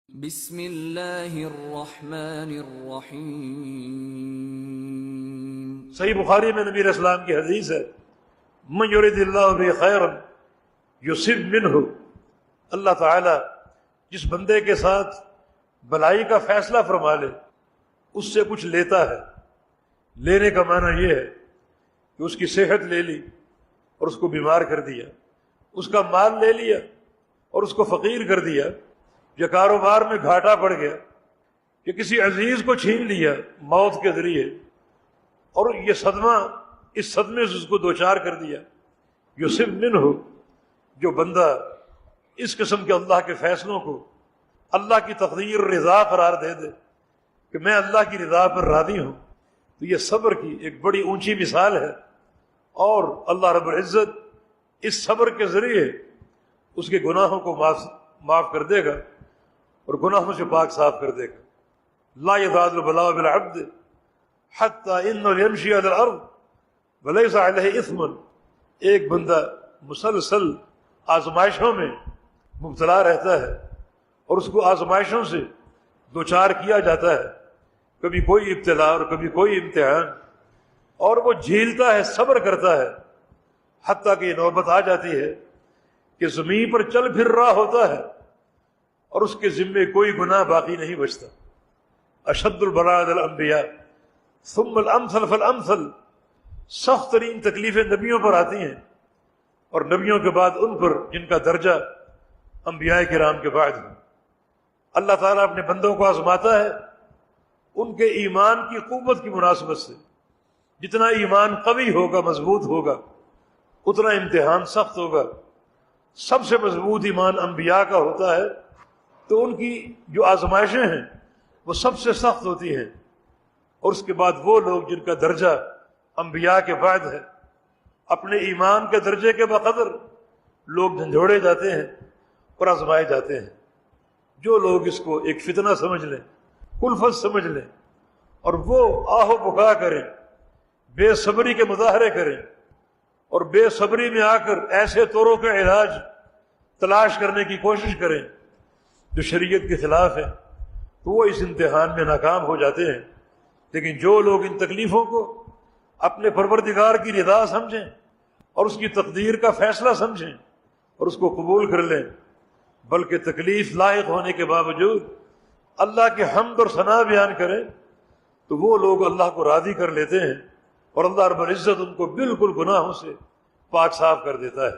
بسم اللہ الرحمن الرحیم۔ صحیح بخاری میں نبی علیہ السلام کی حدیث ہے، من یرید اللہ بہ خیرا یصب منہ، اللہ تعالیٰ جس بندے کے ساتھ بلائی کا فیصلہ فرما لے اس سے کچھ لیتا ہے۔ لینے کا معنی یہ ہے کہ اس کی صحت لے لی اور اس کو بیمار کر دیا، اس کا مال لے لیا اور اس کو فقیر کر دیا، یا کاروبار میں گھاٹا پڑ گیا، یا کسی عزیز کو چھین لیا موت کے ذریعے اور یہ صدمہ، اس صدمے سے اس کو دوچار کر دیا۔ یصب منہ، جو بندہ اس قسم کے اللہ کے فیصلوں کو اللہ کی تقدیر رضا قرار دے دے کہ میں اللہ کی رضا پر راضی ہوں، تو یہ صبر کی ایک بڑی اونچی مثال ہے، اور اللہ رب العزت اس صبر کے ذریعے اس کے گناہوں کو معاف کر دے گا اور گناہوں سے پاک صاف کر دے گا۔ لا یزال البلاء بالعبد حتی انه یمشی علی الارض ولیس علیہ اثم، ایک بندہ مسلسل آزمائشوں میں مبتلا رہتا ہے اور اس کو آزمائشوں سے دوچار کیا جاتا ہے، کبھی کوئی ابتلا اور کبھی کوئی امتحان، اور وہ جھیلتا ہے، صبر کرتا ہے، حتیٰ کہ یہ نوبت آ جاتی ہے کہ زمین پر چل پھر رہا ہوتا ہے اور اس کے ذمے کوئی گناہ باقی نہیں بچتا۔ اشد البلاء علی الانبیاء ثم الامثل فالامثل، سخت ترین تکلیفیں نبیوں پر آتی ہیں، اور نبیوں کے بعد ان پر جن کا درجہ انبیاء کرام کے بعد ہے۔ اللہ تعالیٰ اپنے بندوں کو آزماتا ہے ان کے ایمان کی قوت کی مناسبت سے، جتنا ایمان قوی ہوگا، مضبوط ہوگا، اتنا امتحان سخت ہوگا۔ سب سے مضبوط ایمان انبیاء کا ہوتا ہے، تو ان کی جو آزمائشیں ہیں وہ سب سے سخت ہوتی ہیں، اور اس کے بعد وہ لوگ جن کا درجہ انبیاء کے بعد ہے، اپنے ایمان کے درجے کے بقدر لوگ جھنجھوڑے جاتے ہیں اور آزمائے جاتے ہیں۔ جو لوگ اس کو ایک فتنہ سمجھ لیں، کلفت سمجھ لیں، اور وہ آہ و بکا کریں، بے صبری کے مظاہرے کریں، اور بے صبری میں آ کر ایسے طوروں کا علاج تلاش کرنے کی کوشش کریں جو شریعت کے خلاف ہے، تو وہ اس امتحان میں ناکام ہو جاتے ہیں۔ لیکن جو لوگ ان تکلیفوں کو اپنے پروردگار کی رضا سمجھیں اور اس کی تقدیر کا فیصلہ سمجھیں اور اس کو قبول کر لیں، بلکہ تکلیف لاحق ہونے کے باوجود اللہ کے حمد اور ثنا بیان کریں، تو وہ لوگ اللہ کو راضی کر لیتے ہیں، اور اللہ رب العزت ان کو بالکل گناہوں سے پاک صاف کر دیتا ہے۔